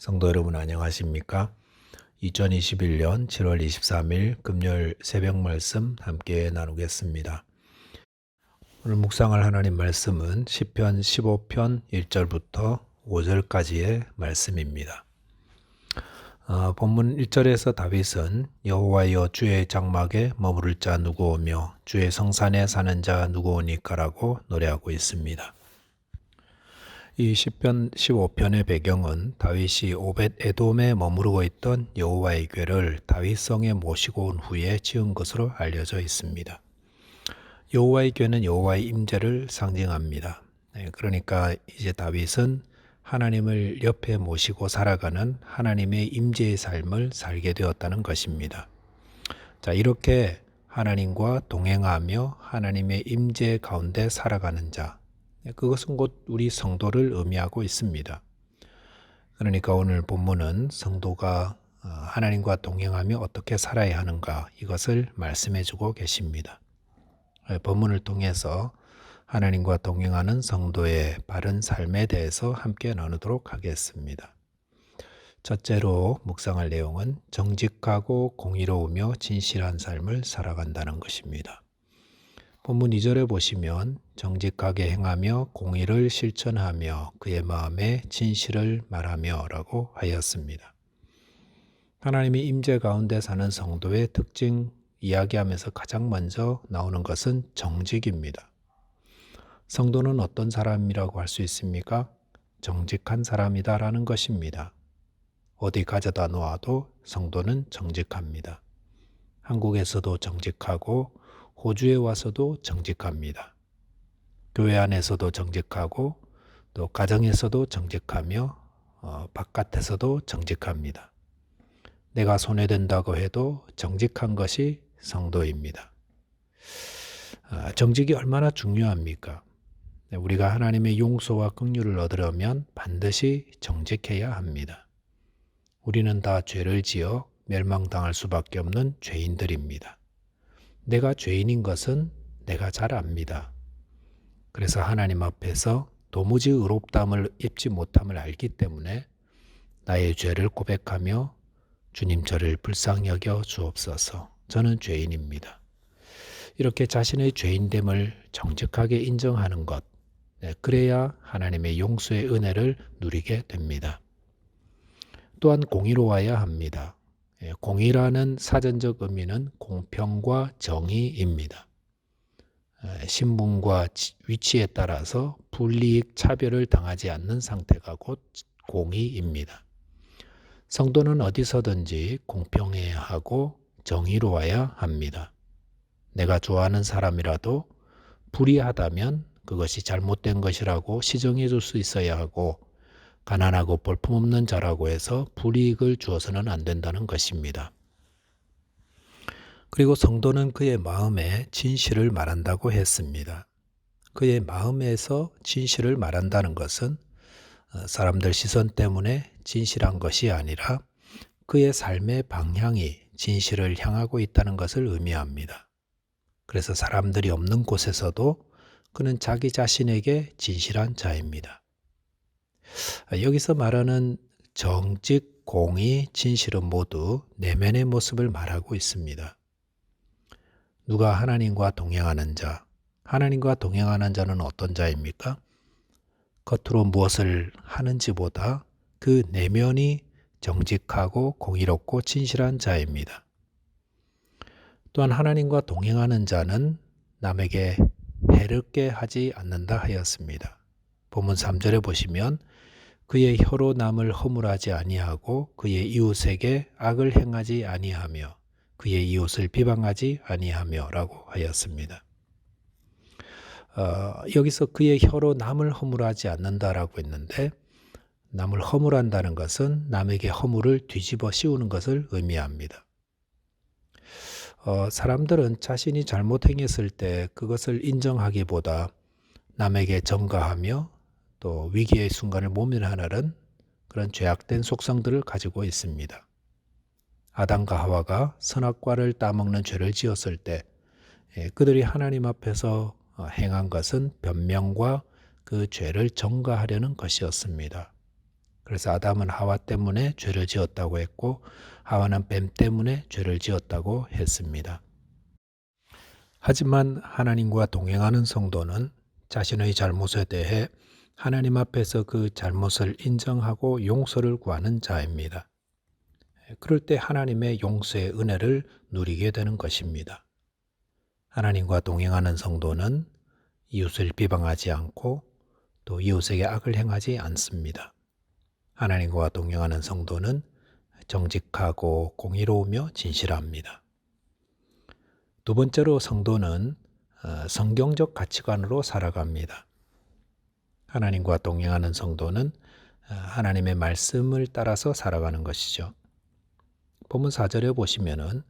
성도 여러분 안녕하십니까? 2021년 7월 23일 금요일 새벽 말씀 함께 나누겠습니다. 오늘 묵상할 하나님 말씀은 시편 15편 1절부터 5절까지의 말씀입니다. 본문 1절에서 다윗은 여호와여 주의 장막에 머무를 자 누구 오며 주의 성산에 사는 자 누구 오니까라고 노래하고 있습니다. 이 시편 15편의 배경은 다윗이 오벳 에돔에 머무르고 있던 여호와의 궤를 다윗성에 모시고 온 후에 지은 것으로 알려져 있습니다. 여호와의 궤는 여호와의 임재를 상징합니다. 그러니까 이제 다윗은 하나님을 옆에 모시고 살아가는 하나님의 임재의 삶을 살게 되었다는 것입니다. 자, 이렇게 하나님과 동행하며 하나님의 임재 가운데 살아가는 자, 그것은 곧 우리 성도를 의미하고 있습니다. 그러니까 오늘 본문은 성도가 하나님과 동행하며 어떻게 살아야 하는가 이것을 말씀해 주고 계십니다. 본문을 통해서 하나님과 동행하는 성도의 바른 삶에 대해서 함께 나누도록 하겠습니다. 첫째로 묵상할 내용은 정직하고 공의로우며 진실한 삶을 살아간다는 것입니다. 본문 2절에 보시면 정직하게 행하며 공의를 실천하며 그의 마음에 진실을 말하며 라고 하였습니다. 하나님의 임재 가운데 사는 성도의 특징 이야기하면서 가장 먼저 나오는 것은 정직입니다. 성도는 어떤 사람이라고 할 수 있습니까? 정직한 사람이다라는 것입니다. 어디 가져다 놓아도 성도는 정직합니다. 한국에서도 정직하고 호주에 와서도 정직합니다. 교회 안에서도 정직하고 또 가정에서도 정직하며 바깥에서도 정직합니다. 내가 손해된다고 해도 정직한 것이 성도입니다. 정직이 얼마나 중요합니까? 우리가 하나님의 용서와 긍휼을 얻으려면 반드시 정직해야 합니다. 우리는 다 죄를 지어 멸망당할 수밖에 없는 죄인들입니다. 내가 죄인인 것은 내가 잘 압니다. 그래서 하나님 앞에서 도무지 의롭다함을 입지 못함을 알기 때문에 나의 죄를 고백하며 주님 저를 불쌍히 여겨 주옵소서. 저는 죄인입니다. 이렇게 자신의 죄인됨을 정직하게 인정하는 것, 그래야 하나님의 용서의 은혜를 누리게 됩니다. 또한 공의로워야 합니다. 공의라는 사전적 의미는 공평과 정의입니다. 신분과 위치에 따라서 불이익 차별을 당하지 않는 상태가 곧 공의입니다. 성도는 어디서든지 공평해야 하고 정의로워야 합니다. 내가 좋아하는 사람이라도 불의하다면 그것이 잘못된 것이라고 시정해 줄 수 있어야 하고 가난하고 볼품없는 자라고 해서 불이익을 주어서는 안 된다는 것입니다. 그리고 성도는 그의 마음에 진실을 말한다고 했습니다. 그의 마음에서 진실을 말한다는 것은 사람들 시선 때문에 진실한 것이 아니라 그의 삶의 방향이 진실을 향하고 있다는 것을 의미합니다. 그래서 사람들이 없는 곳에서도 그는 자기 자신에게 진실한 자입니다. 여기서 말하는 정직, 공의, 진실은 모두 내면의 모습을 말하고 있습니다. 누가 하나님과 동행하는 자, 하나님과 동행하는 자는 어떤 자입니까? 겉으로 무엇을 하는지보다 그 내면이 정직하고 공의롭고 진실한 자입니다. 또한 하나님과 동행하는 자는 남에게 해롭게 하지 않는다 하였습니다. 본문 3절에 보시면 그의 혀로 남을 허물하지 아니하고 그의 이웃에게 악을 행하지 아니하며 그의 이웃을 비방하지 아니하며 라고 하였습니다. 여기서 그의 혀로 남을 허물하지 않는다라고 했는데 남을 허물한다는 것은 남에게 허물을 뒤집어 씌우는 것을 의미합니다. 사람들은 자신이 잘못 행했을 때 그것을 인정하기보다 남에게 전가하며 또 위기의 순간을 모면하는 그런 죄악된 속성들을 가지고 있습니다. 아담과 하와가 선악과를 따먹는 죄를 지었을 때 그들이 하나님 앞에서 행한 것은 변명과 그 죄를 전가하려는 것이었습니다. 그래서 아담은 하와 때문에 죄를 지었다고 했고 하와는 뱀 때문에 죄를 지었다고 했습니다. 하지만 하나님과 동행하는 성도는 자신의 잘못에 대해 하나님 앞에서 그 잘못을 인정하고 용서를 구하는 자입니다. 그럴 때 하나님의 용서의 은혜를 누리게 되는 것입니다. 하나님과 동행하는 성도는 이웃을 비방하지 않고 또 이웃에게 악을 행하지 않습니다. 하나님과 동행하는 성도는 정직하고 공의로우며 진실합니다. 두 번째로 성도는 성경적 가치관으로 살아갑니다. 하나님과 동행하는 성도는 하나님의 말씀을 따라서 살아가는 것이죠. 본문 4절에 보시면은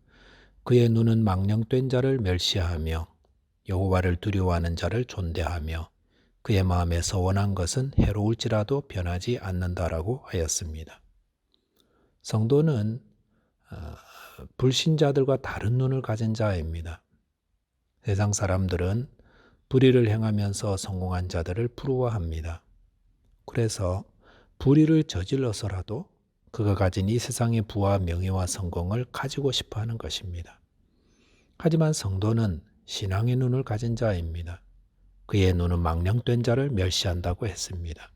그의 눈은 망령된 자를 멸시하며 여호와를 두려워하는 자를 존대하며 그의 마음에 서원한 것은 해로울지라도 변하지 않는다라고 하였습니다. 성도는 불신자들과 다른 눈을 가진 자입니다. 세상 사람들은 불의를 행하면서 성공한 자들을 부러워합니다. 그래서 불의를 저질러서라도 그가 가진 이 세상의 부와 명예와 성공을 가지고 싶어 하는 것입니다. 하지만 성도는 신앙의 눈을 가진 자입니다. 그의 눈은 망령된 자를 멸시한다고 했습니다.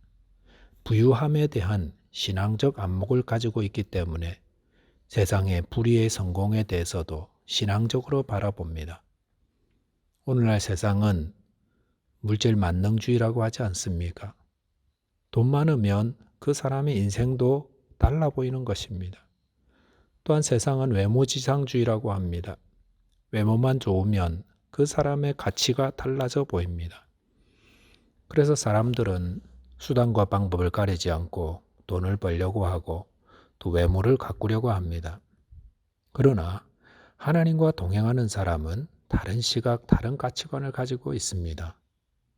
부유함에 대한 신앙적 안목을 가지고 있기 때문에 세상의 불의의 성공에 대해서도 신앙적으로 바라봅니다. 오늘날 세상은 물질 만능주의라고 하지 않습니까? 돈 많으면 그 사람의 인생도 달라 보이는 것입니다. 또한 세상은 외모지상주의라고 합니다. 외모만 좋으면 그 사람의 가치가 달라져 보입니다. 그래서 사람들은 수단과 방법을 가리지 않고 돈을 벌려고 하고 또 외모를 가꾸려고 합니다. 그러나 하나님과 동행하는 사람은 다른 시각, 다른 가치관을 가지고 있습니다.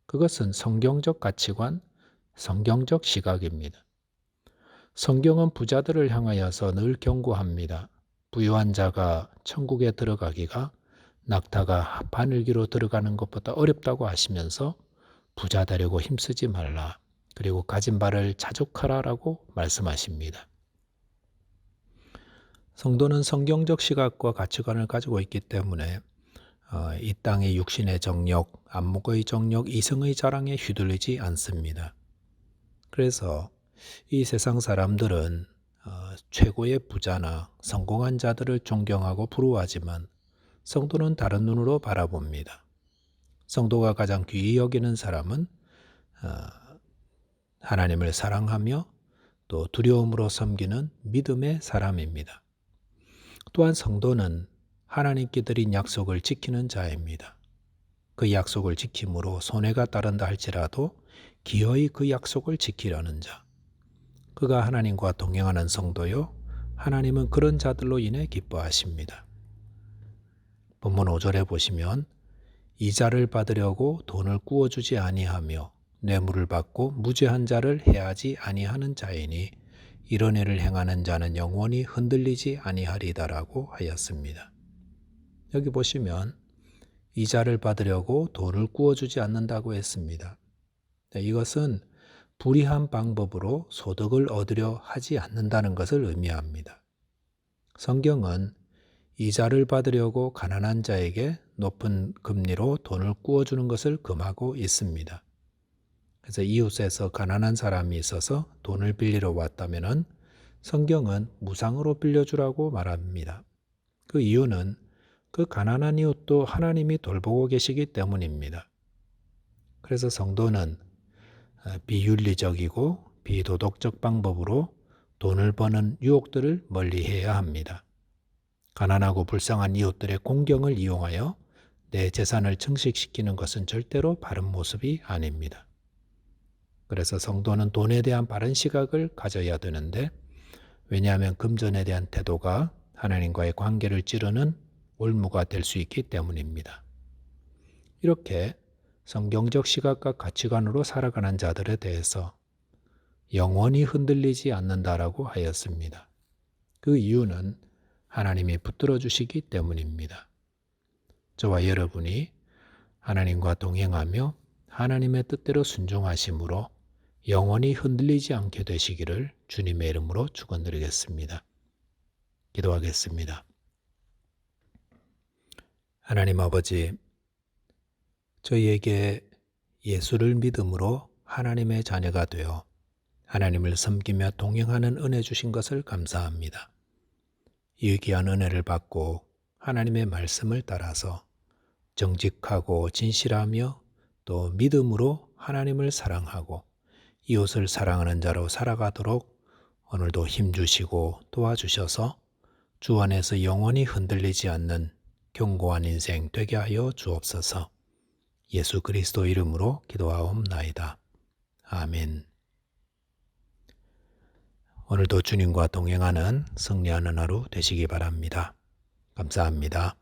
그것은 성경적 가치관, 성경적 시각입니다. 성경은 부자들을 향하여서 늘 경고합니다. 부유한 자가 천국에 들어가기가 낙타가 바늘기로 들어가는 것보다 어렵다고 하시면서 부자 되려고 힘쓰지 말라. 그리고 가진 바를 자족하라라고 말씀하십니다. 성도는 성경적 시각과 가치관을 가지고 있기 때문에 이 땅의 육신의 정욕, 안목의 정욕, 이성의 자랑에 휘둘리지 않습니다. 그래서 이 세상 사람들은 최고의 부자나 성공한 자들을 존경하고 부러워하지만 성도는 다른 눈으로 바라봅니다. 성도가 가장 귀히 여기는 사람은 하나님을 사랑하며 또 두려움으로 섬기는 믿음의 사람입니다. 또한 성도는 하나님께 드린 약속을 지키는 자입니다. 그 약속을 지킴으로 손해가 따른다 할지라도 기어이 그 약속을 지키려는 자. 그가 하나님과 동행하는 성도요. 하나님은 그런 자들로 인해 기뻐하십니다. 본문 5절에 보시면 이자를 받으려고 돈을 꾸어주지 아니하며 뇌물을 받고 무죄한 자를 해하지 아니하는 자이니 이런 일을 행하는 자는 영원히 흔들리지 아니하리다라고 하였습니다. 여기 보시면 이자를 받으려고 돈을 꾸어주지 않는다고 했습니다. 이것은 불의한 방법으로 소득을 얻으려 하지 않는다는 것을 의미합니다. 성경은 이자를 받으려고 가난한 자에게 높은 금리로 돈을 꾸어주는 것을 금하고 있습니다. 그래서 이웃에서 가난한 사람이 있어서 돈을 빌리러 왔다면 성경은 무상으로 빌려주라고 말합니다. 그 이유는 그 가난한 이웃도 하나님이 돌보고 계시기 때문입니다. 그래서 성도는 비윤리적이고 비도덕적 방법으로 돈을 버는 유혹들을 멀리해야 합니다. 가난하고 불쌍한 이웃들의 공경을 이용하여 내 재산을 증식시키는 것은 절대로 바른 모습이 아닙니다. 그래서 성도는 돈에 대한 바른 시각을 가져야 되는데 왜냐하면 금전에 대한 태도가 하나님과의 관계를 찌르는 올무가 될 수 있기 때문입니다. 이렇게 성경적 시각과 가치관으로 살아가는 자들에 대해서 영원히 흔들리지 않는다라고 하였습니다. 그 이유는 하나님이 붙들어 주시기 때문입니다. 저와 여러분이 하나님과 동행하며 하나님의 뜻대로 순종하심으로 영원히 흔들리지 않게 되시기를 주님의 이름으로 축원드리겠습니다. 기도하겠습니다. 하나님 아버지, 저희에게 예수를 믿음으로 하나님의 자녀가 되어 하나님을 섬기며 동행하는 은혜 주신 것을 감사합니다. 이 귀한 은혜를 받고 하나님의 말씀을 따라서 정직하고 진실하며 또 믿음으로 하나님을 사랑하고 이웃을 사랑하는 자로 살아가도록 오늘도 힘주시고 도와주셔서 주 안에서 영원히 흔들리지 않는 견고한 인생 되게 하여 주옵소서. 예수 그리스도 이름으로 기도하옵나이다. 아멘. 오늘도 주님과 동행하는 승리하는 하루 되시기 바랍니다. 감사합니다.